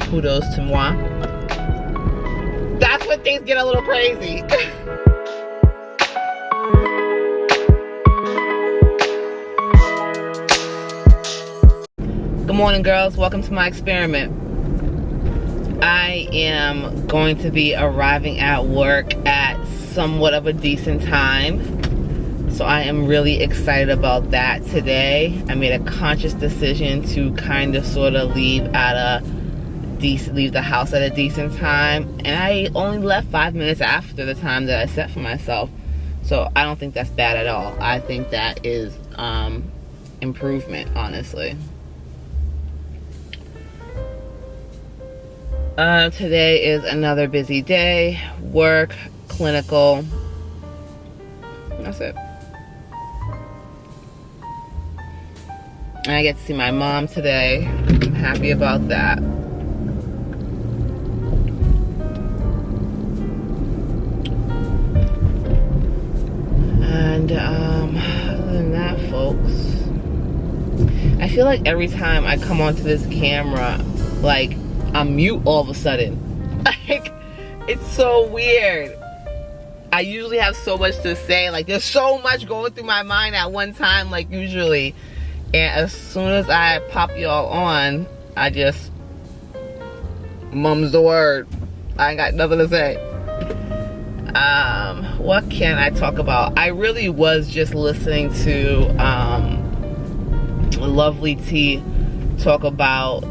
Kudos to moi. That's when things get a little crazy. Good morning, girls. Welcome to my experiment. I am going to be arriving at work at somewhat of a decent time. So I am really excited about that today. I made a conscious decision to kind of sort of leave the house at a decent time, and I only left 5 minutes after the time that I set for myself. So I don't think that's bad at all. I think that is improvement, honestly. Today is another busy day. Work, clinical. That's it. And I get to see my mom today. I'm happy about that. And other than that, folks, I feel like every time I come onto this camera, like, I'm mute all of a sudden. Like, it's so weird. I usually have so much to say. Like, there's so much going through my mind at one time, like usually. And as soon as I pop y'all on, I just mum's the word. I ain't got nothing to say. What can I talk about? I really was just listening to Lovely T talk about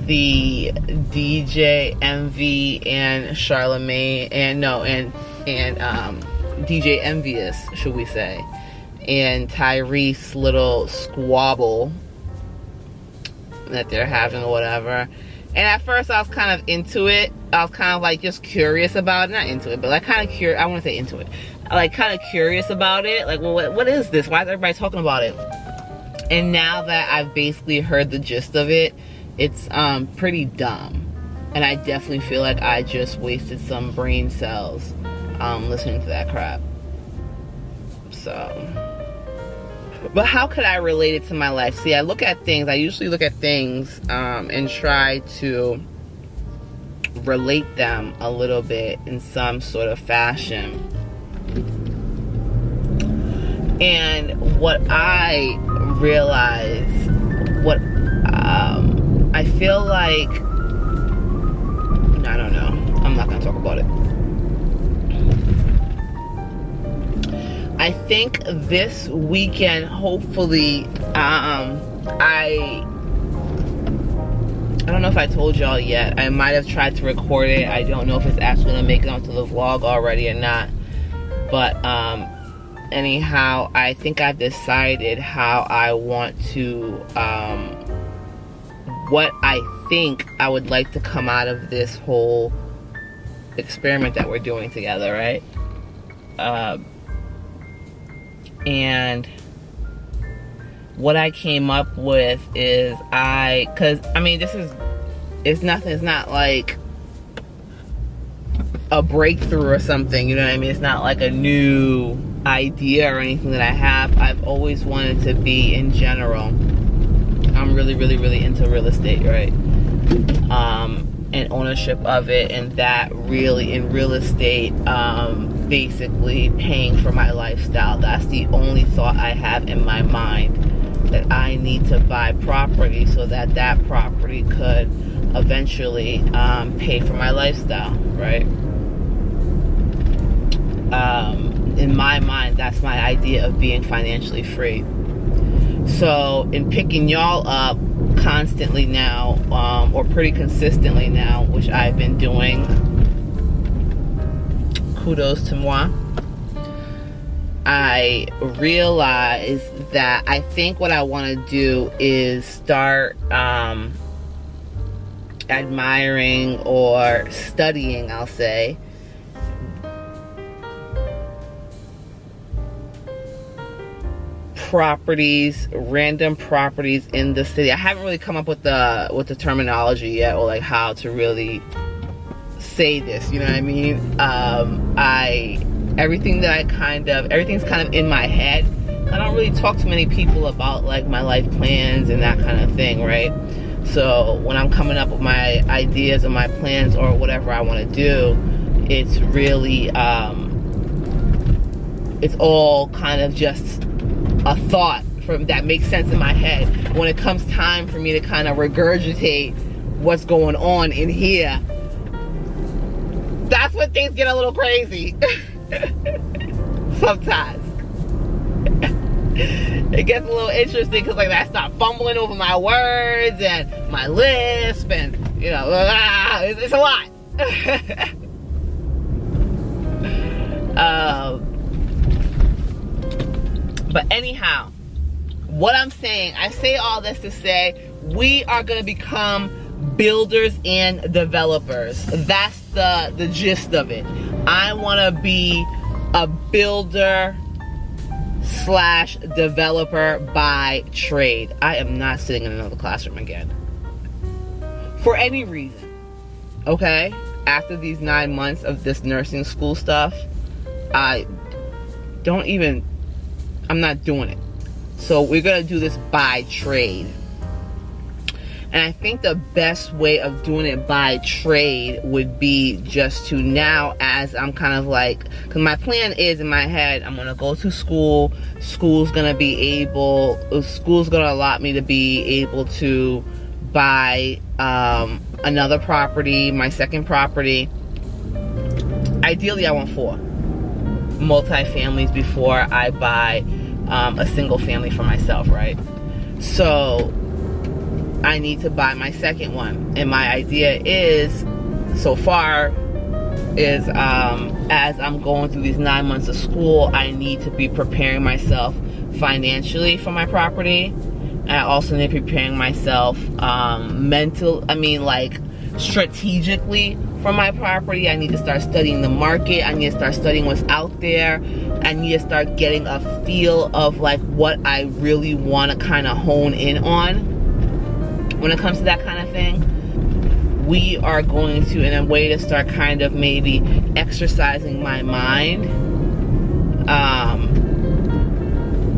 the DJ MV and Charlemagne and DJ Envious, should we say, and Tyrese little squabble that they're having or whatever. And at first I was kind of into it. I was kind of like just curious about it. Not into it, but like kind of curious. I want to say into it. Like kind of curious about it. Like, well, what is this? Why is everybody talking about it? And now that I've basically heard the gist of it, it's pretty dumb. And I definitely feel like I just wasted some brain cells listening to that crap. So, but how could I relate it to my life? See, I usually look at things and try to relate them a little bit in some sort of fashion. And what I realize, I feel like, I don't know, I'm not gonna talk about it. I think this weekend, hopefully, I don't know if I told y'all yet. I might have tried to record it. I don't know if it's actually gonna make it onto the vlog already or not. But anyhow, I think I've decided how I want to, what I think I would like to come out of this whole experiment that we're doing together, right? And what I came up with is it's not like a breakthrough or something, you know what I mean? It's not like a new idea or anything that I have. I've always wanted to be, in general, I'm really into real estate, right? And ownership of it, and that really in real estate, basically paying for my lifestyle. That's the only thought I have in my mind, that I need to buy property so that that property could eventually pay for my lifestyle, right? In my mind, that's my idea of being financially free. So in picking y'all up constantly now, or pretty consistently now, which I've been doing, kudos to moi, I realized that I think what I want to do is start admiring or studying, I'll say, properties, random properties in the city. I haven't really come up with the terminology yet, or like how to really say this, you know what I mean? Everything's kind of in my head. I don't really talk to many people about like my life plans and that kind of thing, right? So when I'm coming up with my ideas and my plans or whatever I want to do, it's really, it's all kind of just a thought that makes sense in my head. When it comes time for me to kind of regurgitate what's going on in here, that's when things get a little crazy. Sometimes. It gets a little interesting because like I start fumbling over my words and my lisp and, you know, it's a lot. But anyhow, what I'm saying, I say all this to say we are going to become builders and developers. That's the gist of it. I want to be a builder slash developer by trade. I am not sitting in another classroom again for any reason. Okay, after these 9 months of this nursing school stuff, I'm not doing it. So we're gonna do this by trade. And I think the best way of doing it by trade would be just to now, as I'm kind of like, because my plan is in my head, I'm going to go to school. School's going to allot me to be able to buy another property, my second property. Ideally, I want 4 multi-families before I buy a single family for myself, right? So I need to buy my second one, and my idea is, so far, is as I'm going through these 9 months of school, I need to be preparing myself financially for my property, and I also need to be preparing myself strategically for my property. I need to start studying the market. I need to start studying what's out there. I need to start getting a feel of like what I really want to kind of hone in on. When it comes to that kind of thing, we are going to, in a way to start kind of maybe exercising my mind,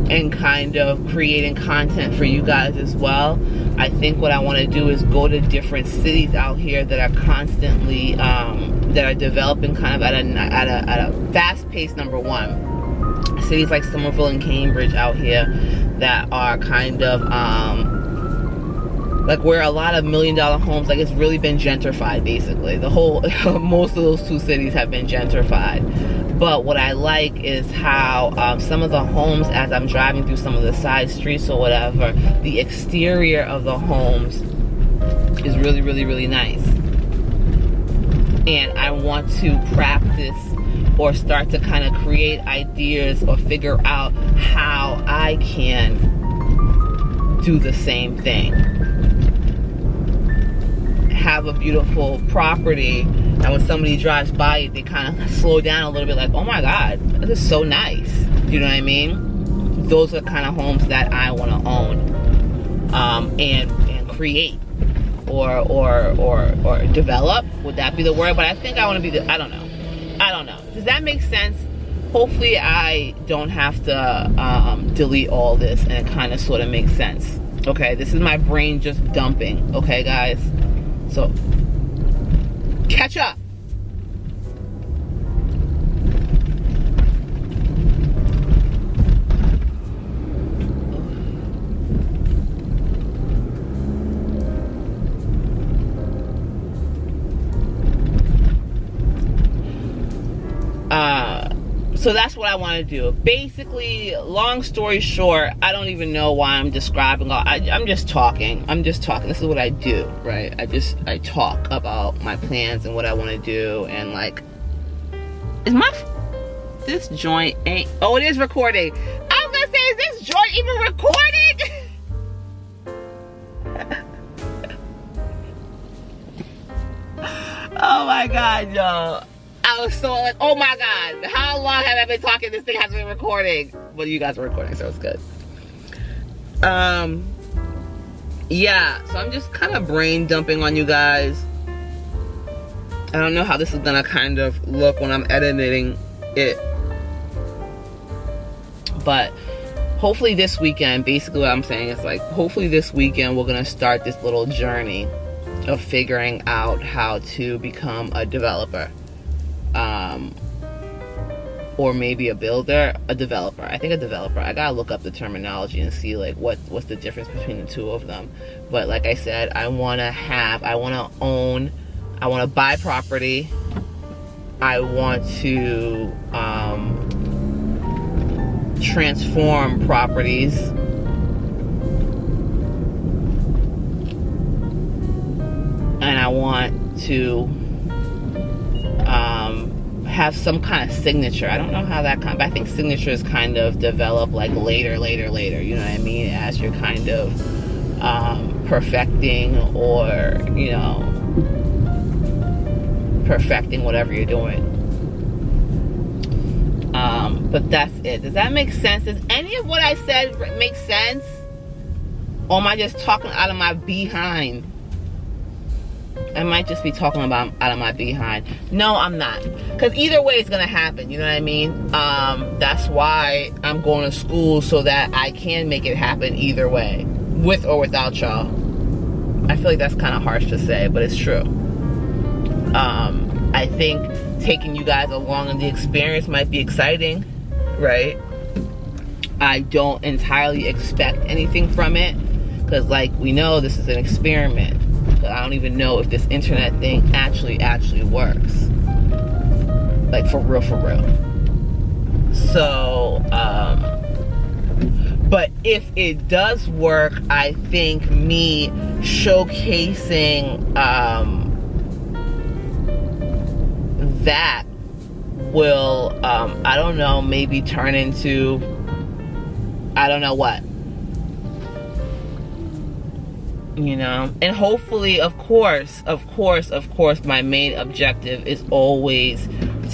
and kind of creating content for you guys as well. I think what I want to do is go to different cities out here that are constantly, that are developing kind of at a fast pace, number one. Cities like Somerville and Cambridge out here that are kind of, like where a lot of $1 million homes, like it's really been gentrified basically. The whole, most of those 2 cities have been gentrified. But what I like is how some of the homes, as I'm driving through some of the side streets or whatever, the exterior of the homes is really, really, really nice. And I want to practice or start to kind of create ideas or figure out how I can do the same thing. Have a beautiful property, and when somebody drives by it, they kind of slow down a little bit, like, oh my god, this is so nice. You know what I mean? Those are the kind of homes that I want to own, and create or develop. Would that be the word? But I think I want to be I don't know. Does that make sense? Hopefully I don't have to delete all this, and it kind of sort of makes sense. Okay, this is my brain just dumping. Okay, guys. So, catch up. So that's what I want to do. Basically, long story short, I don't even know why I'm describing all. I'm just talking. This is what I do, right? I talk about my plans and what I want to do, and like, this joint ain't, oh, it is recording. I was gonna say, is this joint even recording? Oh my god, y'all. I was so like, oh my god, how long have I been talking? This thing has been recording. Well, you guys are recording, so it's good. Yeah, so I'm just kind of brain dumping on you guys. I don't know how this is gonna kind of look when I'm editing it, but hopefully this weekend, basically what I'm saying is like, hopefully this weekend we're gonna start this little journey of figuring out how to become a developer. Or maybe a builder, a developer. I think a developer. I gotta look up the terminology and see like what's the difference between the two of them. But like I said, I wanna own, I wanna buy property. I want to transform properties. And I want to have some kind of signature. I don't know how that but I think signatures kind of develop like later, you know what I mean, as you're kind of perfecting, or you know, perfecting whatever you're doing. But that's it. Does that make sense? Does any of what I said make sense? Or am I just talking out of my behind? I might just be talking about out of my behind. No, I'm not. Because either way it's going to happen. You know what I mean? That's why I'm going to school, so that I can make it happen either way. With or without y'all. I feel like that's kind of harsh to say, but it's true. I think taking you guys along in the experience might be exciting, right? I don't entirely expect anything from it. Because like we know, this is an experiment. I don't even know if this internet thing actually works. Like for real. So, but if it does work, I think me showcasing that will, I don't know, maybe turn into, I don't know what. You know, and hopefully, of course, my main objective is always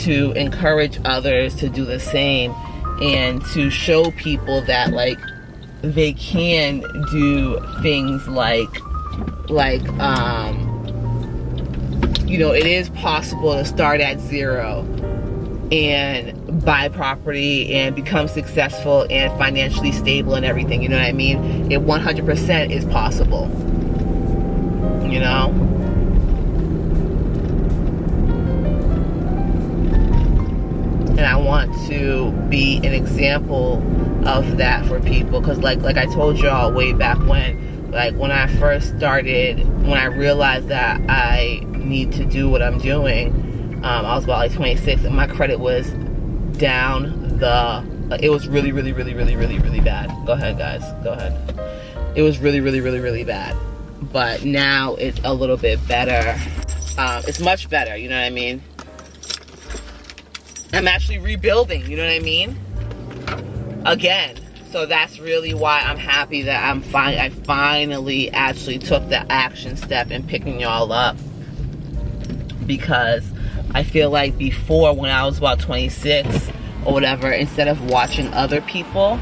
to encourage others to do the same, and to show people that like they can do things like you know, it is possible to start at zero and buy property and become successful and financially stable and everything. You know what I mean? It 100% is possible. You know? And I want to be an example of that for people, because like I told y'all way back when, like when I first started, when I realized that I need to do what I'm doing, I was about like 26 and my credit was down it was really bad. Go ahead guys, go ahead. It was really bad. But now it's a little bit better. It's much better, you know what I mean? I'm actually rebuilding, you know what I mean? Again. So that's really why I'm happy that I finally actually took the action step in picking y'all up. Because I feel like before, when I was about 26 or whatever, instead of watching other people,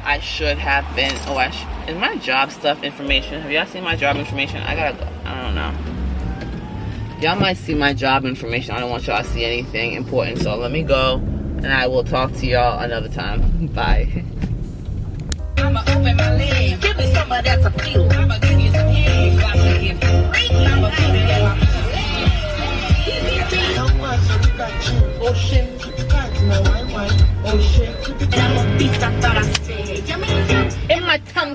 I should have been, is my job stuff information? Have y'all seen my job information? I gotta go. I don't know. Y'all might see my job information. I don't want y'all to see anything important. So let me go, and I will talk to y'all another time. Bye. I'ma open my legs. Give me some of that to feel. I'ma give you some head. I'ma give you I'ma put it in my oh shit. Oh shit. I'm a beast, I thought I said. Yummy, yum. In my tum.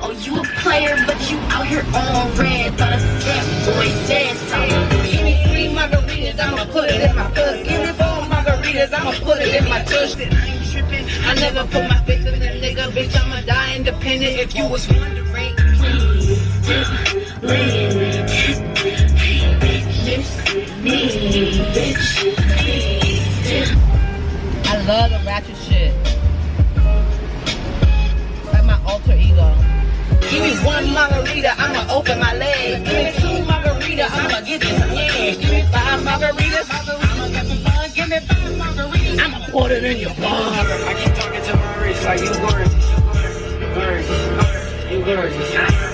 Oh, you a player, but you out here on red. Thought I said, boy, said something. Give me 3 margaritas, I'ma put it in my pussy. Give me 4 margaritas, I'ma put it in my tush. I ain't tripping. I never put my face in that nigga, bitch. I'ma die independent. If you was wondering, please just leave me, bitch. I love the ratchet shit. Like my alter ego. Give me 1 margarita, I'ma open my legs. Give me 2 margaritas, I'ma get you some eggs. Give me 5 margaritas, I'ma get some fun. Give me 5 margaritas, I'ma put it in your bun. I keep talking to my wrist like you gorgeous. You gorgeous.